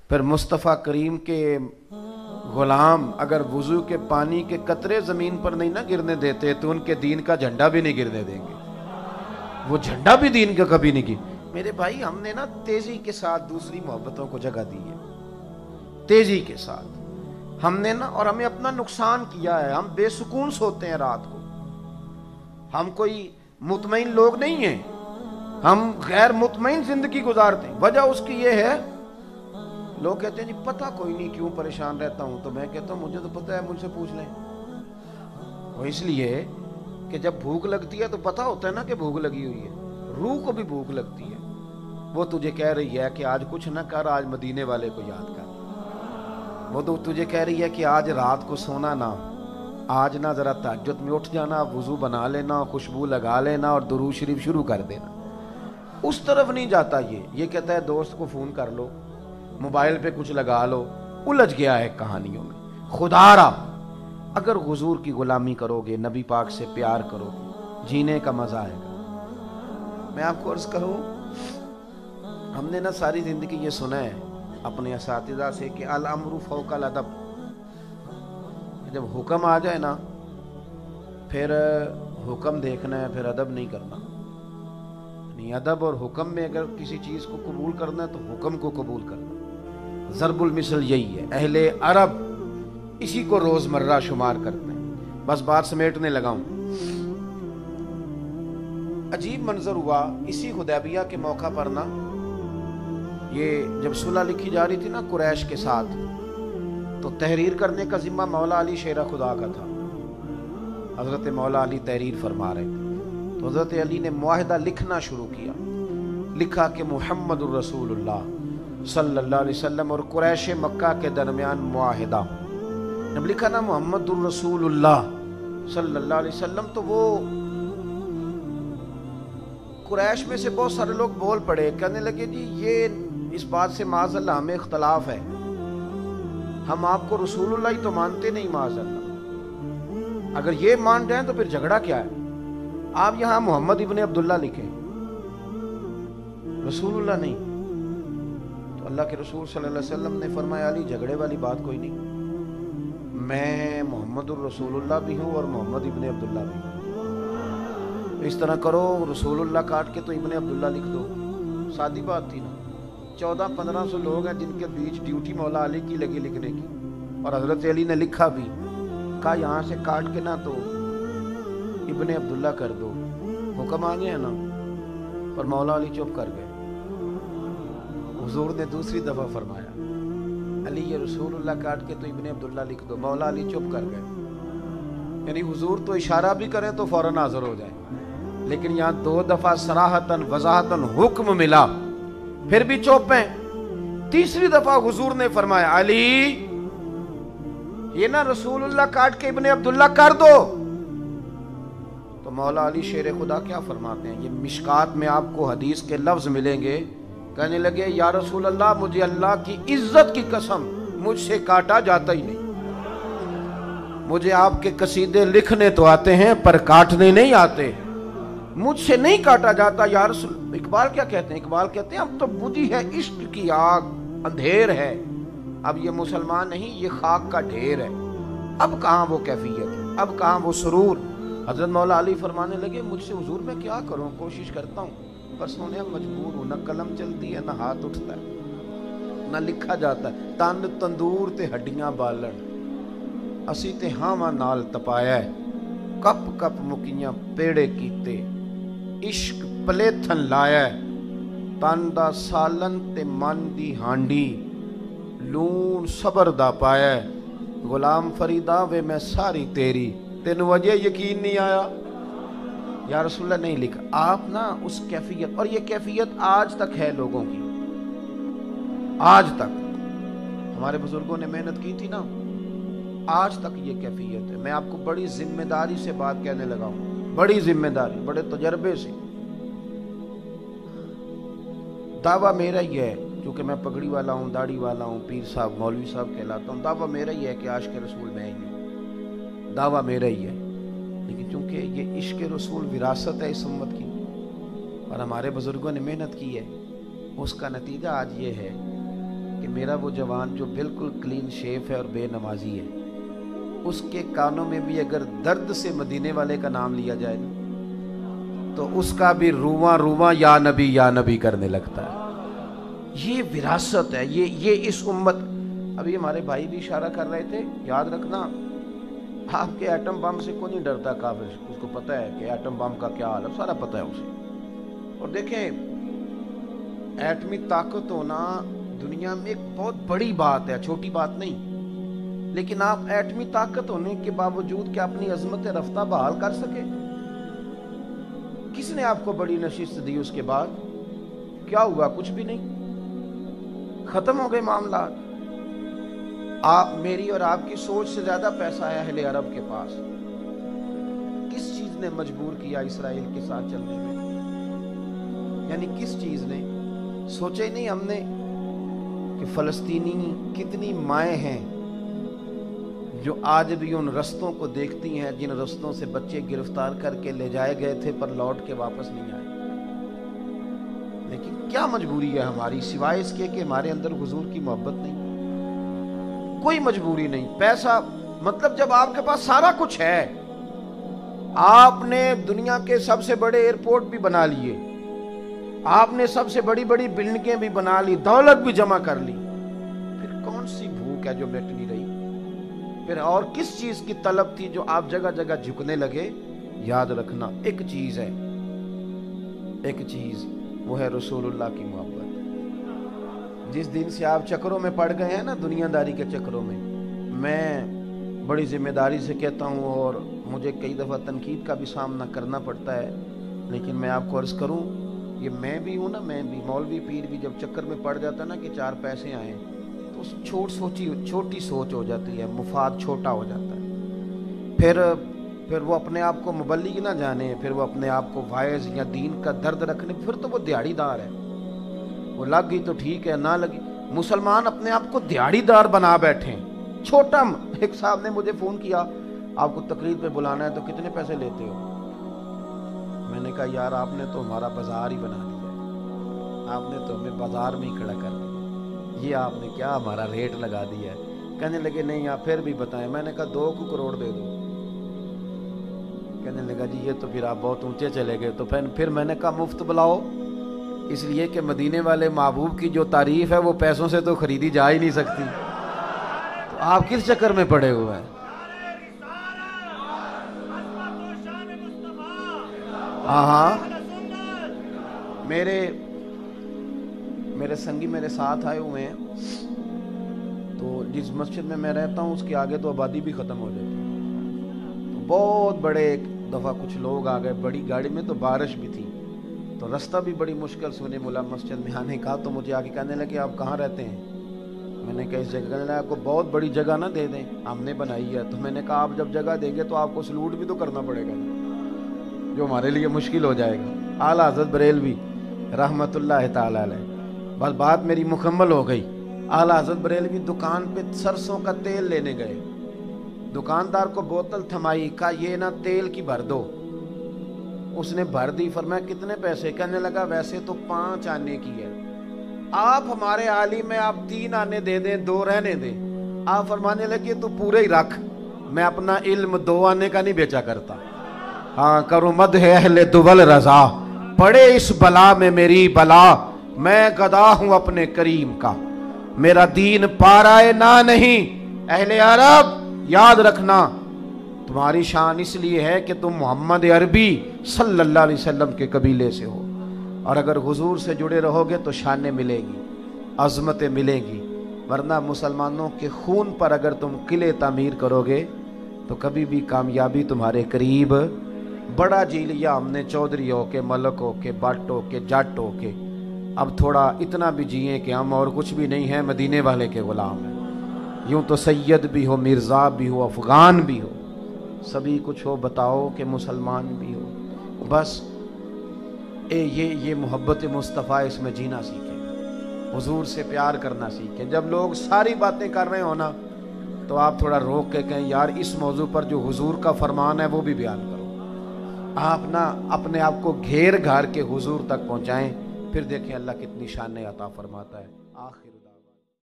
پھر مصطفیٰ کریم کے غلام اگر وضو کے پانی کے قطرے زمین پر نہیں نہ گرنے دیتے تو ان کے دین کا جھنڈا بھی نہیں گرنے دیں گے. وہ جھنڈا بھی دین کا کبھی نہیں گر. میرے بھائی ہم نے نا تیزی کے ساتھ دوسری محبتوں کو جگہ دی ہے, تیزی کے ساتھ ہم نے نا, اور ہمیں اپنا نقصان کیا ہے. ہم بے سکون سوتے ہیں رات کو, ہم کوئی مطمئن لوگ نہیں ہیں, ہم غیر مطمئن زندگی گزارتے ہیں. وجہ اس کی یہ ہے, لوگ کہتے ہیں جی پتہ کوئی نہیں کیوں پریشان رہتا ہوں, تو میں کہتا ہوں مجھے تو پتہ ہے, مجھ سے پوچھ لیں. وہ اس لیے کہ جب بھوک لگتی ہے تو پتہ ہوتا ہے نا کہ بھوک لگی ہوئی ہے. روح کو بھی بھوک لگتی ہے, وہ تجھے کہہ رہی ہے کہ آج کچھ نہ کر, آج مدینے والے کو یاد کر. وہ تو تجھے کہہ رہی ہے کہ آج رات کو سونا نہ, آج نہ ذرا تہجد میں اٹھ جانا, وضو بنا لینا, خوشبو لگا لینا اور درود شریف شروع کر دینا. اس طرف نہیں جاتا. یہ کہتا ہے دوست کو فون کر لو, موبائل پہ کچھ لگا لو, الجھ گیا ہے کہانیوں میں. خدا را اگر حضور کی غلامی کرو گے, نبی پاک سے پیار کرو گے, جینے کا مزہ آئے گا. میں آپ کو عرض کروں, ہم نے نا ساری زندگی یہ سنا ہے اپنے اساتذہ سے کہ الامر فوق الادب. جب حکم آ جائے نا پھر حکم دیکھنا ہے, پھر ادب نہیں کرنا. نہیں, ادب اور حکم میں اگر کسی چیز کو قبول کرنا ہے تو حکم کو قبول کرنا. ضرب المثل یہی ہے, اہل عرب اسی کو روزمرہ شمار کرتے ہیں. بس بات سمیٹنے لگا ہوں. عجیب منظر ہوا اسی حدیبیہ کے موقع پر نا, یہ جب صلح لکھی جا رہی تھی نا قریش کے ساتھ, تو تحریر کرنے کا ذمہ مولا علی شیر خدا کا تھا. حضرت مولا علی تحریر فرما رہے تھے, تو حضرت علی نے معاہدہ لکھنا شروع کیا. لکھا کہ محمد الرسول اللہ صلی اللہ علیہ وسلم اور قریش مکہ کے درمیان معاہدہ. جب لکھا نا محمد الرسول اللہ صلی اللہ علیہ وسلم, تو وہ قریش میں سے بہت سارے لوگ بول پڑے, کہنے لگے جی یہ اس بات سے معاذ اللہ ہمیں اختلاف ہے, ہم آپ کو رسول اللہ ہی تو مانتے نہیں معاذ اللہ. اگر یہ مان رہے ہیں تو پھر جھگڑا کیا ہے؟ آپ یہاں محمد ابن عبداللہ لکھیں, رسول اللہ نہیں. تو اللہ کے رسول صلی اللہ علیہ وسلم نے فرمایا علی جھگڑے والی بات کوئی نہیں, میں محمد الرسول اللہ بھی ہوں اور محمد ابن عبداللہ بھی ہوں. اس طرح کرو, رسول اللہ کاٹ کے تو ابن عبداللہ لکھ دو. سادی بات تھی نا. 1400-1500 لوگ ہیں جن کے بیچ ڈیوٹی مولا علی کی لگی لکھنے کی, اور حضرت علی نے لکھا بھی, کہا یہاں سے کاٹ کے نہ تو ابن عبداللہ کر دو. حکم آ گیا نا, پر مولا علی چپ کر گئے. حضور نے دوسری دفعہ فرمایا علی یہ رسول اللہ کاٹ کے تو ابن عبداللہ لکھ دو. مولا علی چپ کر گئے. یعنی حضور تو اشارہ بھی کریں تو فوراً حاضر ہو جائے, لیکن یہاں 2 دفعہ صراحتاً وضاحتاً حکم ملا, پھر بھی چوپ ہیں. تیسری دفعہ حضور نے فرمایا علی یہ نا رسول اللہ کاٹ کے ابن عبداللہ کر دو. تو مولا علی شیر خدا کیا فرماتے ہیں, یہ مشکات میں آپ کو حدیث کے لفظ ملیں گے. کہنے لگے یا رسول اللہ مجھے اللہ کی عزت کی قسم مجھ سے کاٹا جاتا ہی نہیں. مجھے آپ کے قصیدے لکھنے تو آتے ہیں پر کاٹنے نہیں آتے, مجھ سے نہیں کاٹا جاتا یا رسول. اقبال کیا کہتے ہیں؟ اقبال کہتے ہیں اب تو بجھی ہے عشق کی آگ, اندھیر ہے, اب یہ مسلمان نہیں یہ خاک کا ڈھیر ہے. اب کہاں وہ کیفیت ہے, اب کہاں وہ سرور. حضرت مولا علی فرمانے لگے مجھ سے حضور میں کیا کروں, کوشش کرتا ہوں پر سونے مجبور ہوں, نہ قلم چلتی ہے نہ ہاتھ اٹھتا ہے نہ لکھا جاتا ہے. تن تندور تے ہڈیاں بالن اسی تے ہاواں نال تپایا ہے, کپ کپ مکیاں پیڑے کیتے عشق پلیتھن لایا ہے. تن دا سالن تے من دی ہانڈی لون صبر دا پایا ہے. غلام فریدا وے میں ساری تیری, تینوں وجہ یقین نہیں آیا یا رسول اللہ نہیں لکھا. آپ نا اس کیفیت, اور یہ کیفیت آج تک ہے لوگوں کی, آج تک ہمارے بزرگوں نے محنت کی تھی نا, آج تک یہ کیفیت ہے. میں آپ کو بڑی ذمہ داری سے بات کہنے لگا ہوں, بڑی ذمہ داری, بڑے تجربے سے. دعویٰ میرا ہی ہے, کیونکہ میں پگڑی والا ہوں, داڑھی والا ہوں, پیر صاحب مولوی صاحب کہلاتا ہوں. دعویٰ میرا ہی ہے کہ عاشق رسول میں ہی ہوں, دعویٰ میرا ہی ہے. لیکن چونکہ یہ عشق رسول وراثت ہے اس امت کی, اور ہمارے بزرگوں نے محنت کی ہے, اس کا نتیجہ آج یہ ہے کہ میرا وہ جوان جو بالکل کلین شیف ہے اور بے نمازی ہے، اس کے کانوں میں بھی اگر درد سے مدینے والے کا نام لیا جائے نا تو اس کا بھی رواں رواں یا نبی کرنے لگتا ہے۔ یہ وراثت ہے، یہ اس امت۔ ابھی ہمارے بھائی بھی اشارہ کر رہے تھے، یاد رکھنا آپ کے ایٹم بم سے کوئی نہیں ڈرتا کافر، اس کو پتہ ہے کہ ایٹم بم کا کیا حال ہے، سارا پتہ ہے اسے۔ اور دیکھیں ایٹمی طاقت ہونا دنیا میں ایک بہت بڑی بات ہے، چھوٹی بات نہیں، لیکن آپ ایٹمی طاقت ہونے کے باوجود کیا اپنی عظمت رفتہ بحال کر سکے؟ کس نے آپ کو بڑی نشست دی؟ اس کے بعد کیا ہوا؟ کچھ بھی نہیں، ختم ہو گئے معاملات۔ آپ میری اور آپ کی سوچ سے زیادہ پیسہ ہے اہل عرب کے پاس۔ کس چیز نے مجبور کیا اسرائیل کے ساتھ چلنے میں؟ یعنی کس چیز نے؟ سوچے نہیں ہم نے کہ فلسطینی کتنی مائیں ہیں جو آج بھی ان رستوں کو دیکھتی ہیں جن رستوں سے بچے گرفتار کر کے لے جائے گئے تھے پر لوٹ کے واپس نہیں آئے۔ لیکن کیا مجبوری ہے ہماری سوائے اس کے کہ ہمارے اندر حضور کی محبت نہیں؟ کوئی مجبوری نہیں۔ پیسہ مطلب جب آپ کے پاس سارا کچھ ہے، آپ نے دنیا کے سب سے بڑے ایئرپورٹ بھی بنا لیے، آپ نے سب سے بڑی بڑی بلڈنگیں بھی بنا لی، دولت بھی جمع کر لی، پھر کون سی بھوک ہے جو مٹ نہیں رہی؟ پھر اور کس چیز کی طلب تھی جو آپ جگہ جگہ جھکنے لگے؟ یاد رکھنا ایک چیز ہے، ایک چیز، وہ ہے رسول اللہ کی محبت۔ جس دن سے آپ چکروں میں پڑ گئے ہیں نا، دنیا داری کے چکروں میں بڑی ذمہ داری سے کہتا ہوں اور مجھے کئی دفعہ تنقید کا بھی سامنا کرنا پڑتا ہے، لیکن میں آپ کو عرض کروں، یہ میں بھی ہوں نا، میں بھی مولوی پیر بھی جب چکر میں پڑ جاتا ہے نا کہ چار پیسے آئیں تو چھوٹی سوچ ہو جاتی ہے، مفاد چھوٹا ہو جاتا ہے۔ پھر وہ اپنے آپ کو مبلغ نہ جانے، پھر وہ اپنے آپ کو واعظ یا دین کا درد رکھنے، پھر تو وہ دیہڑی دار ہے۔ وہ لگ گئی تو ٹھیک ہے، نہ لگی۔ مسلمان اپنے آپ کو دیہڑی دار بنا بیٹھے، چھوٹا۔ ایک صاحب نے مجھے فون کیا، آپ کو تقریر پہ بلانا ہے تو کتنے پیسے لیتے ہو؟ میں نے کہا یار آپ نے تو ہمارا بازار ہی بنا دیا ہے، آپ نے تو ہمیں بازار میں ہی کھڑا کر دیا، یہ آپ نے کیا ہمارا ریٹ لگا دیا ہے؟ کہنے لگے نہیں آپ پھر بھی بتائیں۔ میں نے کہا 2 کروڑ دے دو۔ کہنے لگا جی یہ تو پھر آپ بہت اونچے چلے گئے۔ تو پھر میں نے کہا مفت بلاؤ، اس لیے کہ مدینے والے محبوب کی جو تعریف ہے وہ پیسوں سے تو خریدی جا ہی نہیں سکتی، تو آپ کس چکر میں پڑے ہوئے ہیں؟ ہاں میرے سنگی میرے ساتھ آئے ہوئے ہیں، تو جس مسجد میں میں رہتا ہوں اس کے آگے تو آبادی بھی ختم ہو جاتی ہے، تو بہت بڑے ایک دفعہ کچھ لوگ آ گئے بڑی گاڑی میں، تو بارش بھی تھی تو رستہ بھی بڑی مشکل سے انہیں ملا مسجد میں آنے کا۔ تو مجھے آگے کہنے لگے آپ کہاں رہتے ہیں؟ میں نے کہا اس جگہ۔ کہنے لگا آپ کو بہت بڑی جگہ نہ دے دیں، ہم نے بنائی ہے۔ تو میں نے کہا آپ جب جگہ دیں گے تو آپ کو سلوٹ بھی تو کرنا پڑے گا، جو ہمارے لیے مشکل ہو جائے گا۔ اعلیٰ حضرت بریلوی رحمت اللہ تعالی علیہ، بس بات میری مکمل ہو گئی۔ اعلیٰ حضرت بریلوی دکان پہ سرسوں کا تیل لینے گئے، دکاندار کو بوتل تھمائی، کہا یہ نا تیل کی بھر دو۔ اس نے بھر دی، فرمایا کتنے پیسے؟ کہنے لگا ویسے تو 5 آنے کی ہے، آپ ہمارے عالم میں آپ 3 آنے دے دیں، 2 رہنے دیں۔ آپ فرمانے لگے تو پورے ہی رکھ، میں اپنا علم 2 آنے کا نہیں بیچا کرتا۔ ہاں کرو مدح اہل دول رضا، پڑے اس بلا میں میری بلا، میں گدا ہوں اپنے کریم کا، میرا دین پارائے نہ نہیں۔ اہل عرب یاد رکھنا، تمہاری شان اس لیے ہے کہ تم محمد عربی صلی اللہ علیہ وسلم کے قبیلے سے ہو، اور اگر حضور سے جڑے رہو گے تو شانیں ملیں گی، عظمتیں ملیں گی، ورنہ مسلمانوں کے خون پر اگر تم قلعے تعمیر کرو گے تو کبھی بھی کامیابی تمہارے قریب۔ بڑا جی لیا ہم نے چودھری ہو کے، ملک ہو کے، بٹ ہو کے، جٹ ہو کے، اب تھوڑا اتنا بھی جئیں کہ ہم اور کچھ بھی نہیں ہیں، مدینے والے کے غلام ہیں۔ یوں تو سید بھی ہو، مرزا بھی ہو، افغان بھی ہو، سبھی کچھ ہو، بتاؤ کہ مسلمان بھی ہو۔ بس یہ محبت مصطفیٰ، اس میں جینا سیکھیں، حضور سے پیار کرنا سیکھیں۔ جب لوگ ساری باتیں کر رہے ہو نا تو آپ تھوڑا روک کے کہیں یار اس موضوع پر جو حضور کا فرمان ہے وہ بھی بیان کرو۔ آپ نا اپنے آپ کو گھیر گھار کے حضور تک پہنچائیں، پھر دیکھیں اللہ کتنی شانیں عطا فرماتا ہے۔ آخر